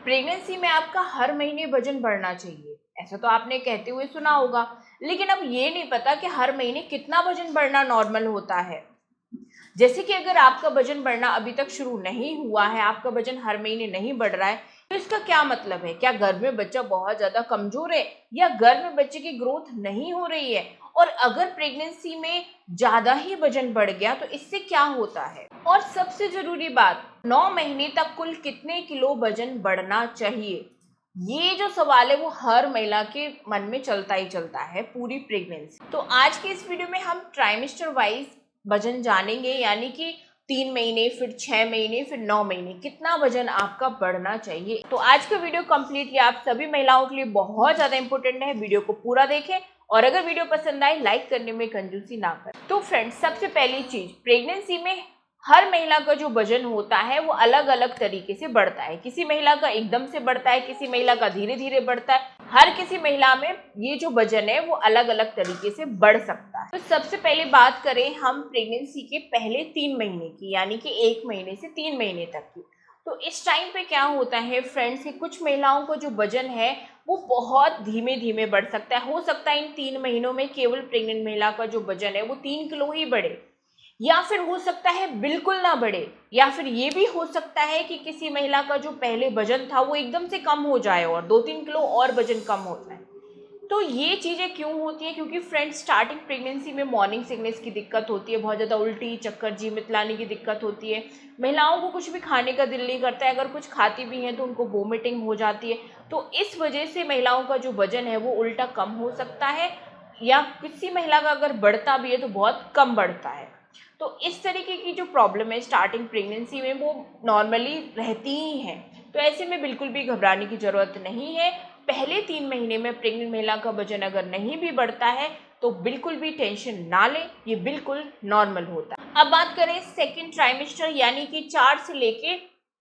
Pregnancy में आपका हर महीने वजन बढ़ना चाहिए, ऐसा तो आपने कहते हुए सुना होगा। लेकिन अब ये नहीं पता कि हर महीने कितना वजन बढ़ना नॉर्मल होता है। जैसे कि अगर आपका वजन बढ़ना अभी तक शुरू नहीं हुआ है, आपका वजन हर महीने नहीं बढ़ रहा है, तो इसका क्या मतलब है? क्या गर्भ में बच्चा बहुत ज्यादा कमजोर है या गर्भ में बच्चे की ग्रोथ नहीं हो रही है? और अगर प्रेगनेंसी में ज्यादा ही वजन बढ़ गया तो इससे क्या होता है? और सबसे जरूरी बात, 9 महीने तक कुल कितने किलो वजन बढ़ना चाहिए? ये जो सवाल है वो हर महिला के मन में चलता ही चलता है पूरी प्रेगनेंसी। तो आज के इस वीडियो में हम ट्राइमेस्टर वाइज वजन जानेंगे, यानी कि 3 महीने, फिर 6 महीने, फिर 9 महीने कितना वजन आपका बढ़ना चाहिए। तो आज का वीडियो कंप्लीट ये आप सभी महिलाओं के लिए बहुत ज्यादा इंपॉर्टेंट है। वीडियो को पूरा देखें और अगर वीडियो पसंद आए लाइक करने में कंजूसी ना करें। तो फ्रेंड्स, सबसे पहली चीज, प्रेगनेंसी में हर महिला का जो वजन होता है वो अलग अलग तरीके से बढ़ता है। किसी महिला का एकदम से बढ़ता है, किसी महिला का धीरे धीरे बढ़ता है। हर किसी महिला में ये जो वजन है वो अलग अलग तरीके से बढ़ सकता है। तो सबसे पहले बात करें हम प्रेगनेंसी के पहले 3 महीने की, यानी कि 1 महीने से 3 महीने तक की। तो इस टाइम पे क्या होता है फ्रेंड्स, कि कुछ महिलाओं को जो वजन है वो बहुत धीमे धीमे बढ़ सकता है। हो सकता है इन 3 महीनों में केवल प्रेग्नेंट महिला का जो वजन है वो 3 किलो ही बढ़े, या फिर हो सकता है बिल्कुल ना बढ़े, या फिर ये भी हो सकता है कि किसी महिला का जो पहले वजन था वो एकदम से कम हो जाए और 2-3 किलो और वजन कम हो जाए। तो ये चीज़ें क्यों होती हैं? क्योंकि फ्रेंड्स, स्टार्टिंग प्रेगनेंसी में मॉर्निंग सिकनेस की दिक्कत होती है, बहुत ज़्यादा उल्टी चक्कर जी मितलाने की दिक्कत होती है। महिलाओं को कुछ भी खाने का दिल नहीं करता है, अगर कुछ खाती भी हैं तो उनको वोमिटिंग हो जाती है। तो इस वजह से महिलाओं का जो वजन है वो उल्टा कम हो सकता है, या किसी महिला का अगर बढ़ता भी है तो बहुत कम बढ़ता है। तो इस तरीके की जो प्रॉब्लम है स्टार्टिंग प्रेगनेंसी में वो नॉर्मली रहती ही है। तो ऐसे में बिल्कुल भी घबराने की ज़रूरत नहीं है। पहले 3 महीने में प्रेग्नेंट महिला का वजन अगर नहीं भी बढ़ता है तो बिल्कुल भी टेंशन ना लें, ये बिल्कुल नॉर्मल होता है। अब बात करें सेकेंड ट्राइमेस्टर, यानी कि 4 से लेके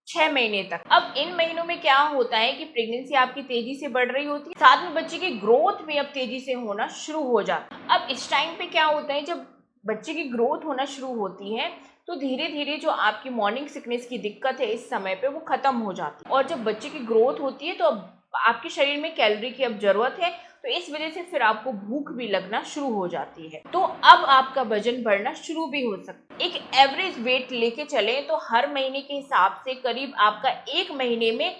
6 महीने तक। अब इन महीनों में क्या होता है कि प्रेगनेंसी आपकी तेजी से बढ़ रही होती है, साथ में बच्चे की ग्रोथ भी अब तेजी से होना शुरू हो जाता है। अब इस टाइम पे क्या होता है, जब बच्चे की ग्रोथ होना शुरू होती है तो धीरे धीरे जो आपकी मॉर्निंग सिकनेस की दिक्कत है इस समय पे वो खत्म हो जाती है। और जब बच्चे की ग्रोथ होती है तो अब आपके शरीर में कैलोरी की अब जरूरत है, तो इस वजह से फिर आपको भूख भी लगना शुरू हो जाती है। तो अब आपका वजन बढ़ना शुरू भी हो सकता है। एक एवरेज वेट लेके चले तो हर महीने के हिसाब से करीब आपका 1 महीने में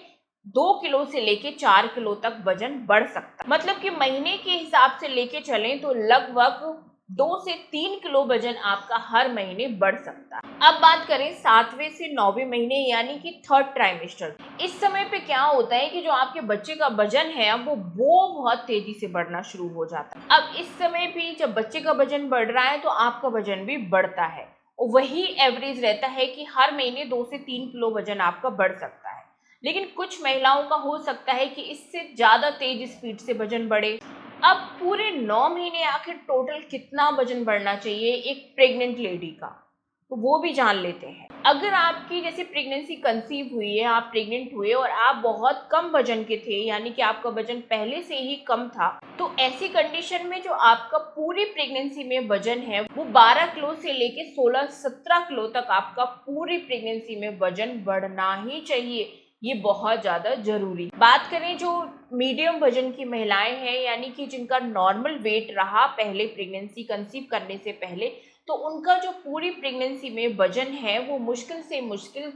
2 किलो से लेके 4 किलो तक वजन बढ़ सकता है। मतलब कि महीने के हिसाब से लेके चलें तो लगभग 2 से 3 किलो वजन आपका हर महीने बढ़ सकता है। अब बात करें 7वें से 9वें महीने, यानी कि थर्ड ट्राइमेस्टर। इस समय पे क्या होता है कि जो आपके बच्चे का वजन है अब वो बहुत तेजी से बढ़ना शुरू हो जाता है। अब इस समय भी जब बच्चे का वजन बढ़ रहा है तो आपका वजन भी बढ़ता है, और वही एवरेज रहता है कि हर महीने 2 से 3 किलो वजन आपका बढ़ सकता है। लेकिन कुछ महिलाओं का हो सकता है कि इससे ज्यादा तेज स्पीड से वजन बढ़े। अब पूरे 9 महीने आखिर टोटल कितना वजन बढ़ना चाहिए एक प्रेग्नेंट लेडी का, तो वो भी जान लेते हैं। अगर आपकी जैसे प्रेगनेंसी कंसीव हुई है, आप प्रेग्नेंट हुए और आप बहुत कम वजन के थे, यानी कि आपका वजन पहले से ही कम था, तो ऐसी कंडीशन में जो आपका पूरी प्रेगनेंसी में वजन है वो 12 किलो से लेके 16-17 किलो तक आपका पूरी प्रेगनेंसी में वजन बढ़ना ही चाहिए। ये बहुत ज़्यादा जरूरी है। बात करें जो मीडियम वजन की महिलाएं हैं, यानी कि जिनका नॉर्मल वेट रहा पहले प्रेगनेंसी कंसीव करने से पहले, तो उनका जो पूरी प्रेगनेंसी में वजन है वो मुश्किल से मुश्किल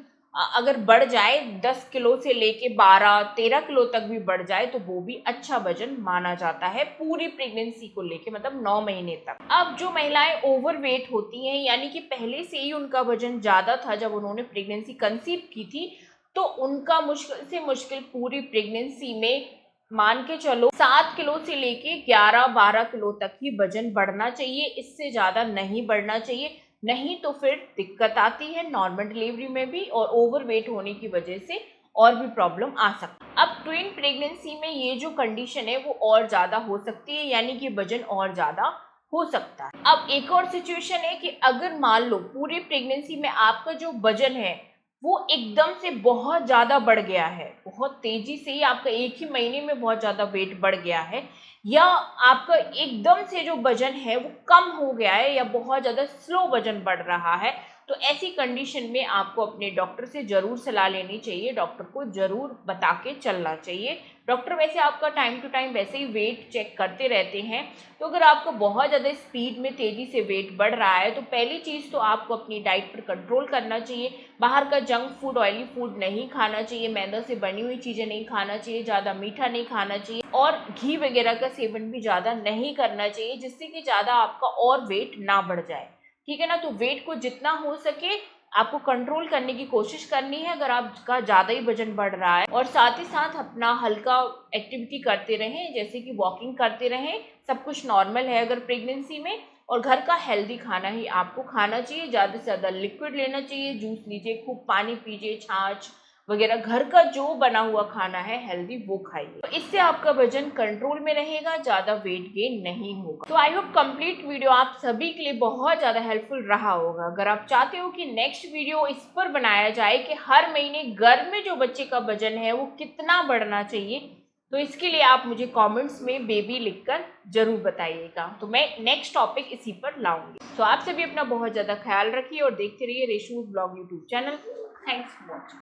अगर बढ़ जाए 10 किलो से लेके 12-13 किलो तक भी बढ़ जाए तो वो भी अच्छा वजन माना जाता है पूरी प्रेगनेंसी को लेके, मतलब 9 महीने तक। अब जो महिलाएं ओवरवेट होती हैं, यानी कि पहले से ही उनका वजन ज्यादा था जब उन्होंने प्रेगनेंसी कंसीव की थी, तो उनका मुश्किल से मुश्किल पूरी प्रेगनेंसी में मान के चलो 7 किलो से लेके 11-12 किलो तक ही वजन बढ़ना चाहिए, इससे ज़्यादा नहीं बढ़ना चाहिए। नहीं तो फिर दिक्कत आती है नॉर्मल डिलीवरी में भी, और ओवरवेट होने की वजह से और भी प्रॉब्लम आ सकती है। अब ट्विन प्रेगनेंसी में ये जो कंडीशन है वो और ज़्यादा हो सकती है, यानी कि वजन और ज़्यादा हो सकता है। अब एक और सिचुएशन है कि अगर मान लो पूरी प्रेगनेंसी में आपका जो वजन है वो एकदम से बहुत ज़्यादा बढ़ गया है, बहुत तेजी से ही आपका एक ही महीने में बहुत ज़्यादा वेट बढ़ गया है, या आपका एकदम से जो वजन है वो कम हो गया है, या बहुत ज़्यादा स्लो वजन बढ़ रहा है, तो ऐसी कंडीशन में आपको अपने डॉक्टर से ज़रूर सलाह लेनी चाहिए, डॉक्टर को ज़रूर बता के चलना चाहिए। डॉक्टर वैसे आपका टाइम टू टाइम वैसे ही वेट चेक करते रहते हैं, तो अगर आपका बहुत ज़्यादा स्पीड में तेज़ी से वेट बढ़ रहा है तो पहली चीज़ तो आपको अपनी डाइट पर कंट्रोल करना चाहिए। बाहर का जंक फूड, ऑयली फूड नहीं खाना चाहिए, मैदा से बनी हुई चीज़ें नहीं खाना चाहिए, ज़्यादा मीठा नहीं खाना चाहिए और घी वगैरह का सेवन भी ज़्यादा नहीं करना चाहिए, जिससे कि ज़्यादा आपका और वेट ना बढ़ जाए। ठीक है ना। तो वेट को जितना हो सके आपको कंट्रोल करने की कोशिश करनी है अगर आपका ज़्यादा ही वजन बढ़ रहा है, और साथ ही साथ अपना हल्का एक्टिविटी करते रहें, जैसे कि वॉकिंग करते रहें। सब कुछ नॉर्मल है अगर प्रेगनेंसी में, और घर का हेल्दी खाना ही आपको खाना चाहिए। ज़्यादा से ज़्यादा लिक्विड लेना चाहिए, जूस लीजिए, खूब पानी पीजिए, छाछ वगैरह घर का जो बना हुआ खाना है हेल्दी वो खाइए। तो इससे आपका वजन कंट्रोल में रहेगा, ज़्यादा वेट गेन नहीं होगा। तो आई होप कंप्लीट वीडियो आप सभी के लिए बहुत ज़्यादा हेल्पफुल रहा होगा। अगर आप चाहते हो कि नेक्स्ट वीडियो इस पर बनाया जाए कि हर महीने घर में जो बच्चे का वजन है वो कितना बढ़ना चाहिए, तो इसके लिए आप मुझे कमेंट्स में बेबी लिखकर जरूर बताइएगा, तो मैं नेक्स्ट टॉपिक इसी पर लाऊंगी। तो आप सभी अपना बहुत ज़्यादा ख्याल रखिए और देखते रहिए Reshu's blog YouTube channel. Thanks for watching.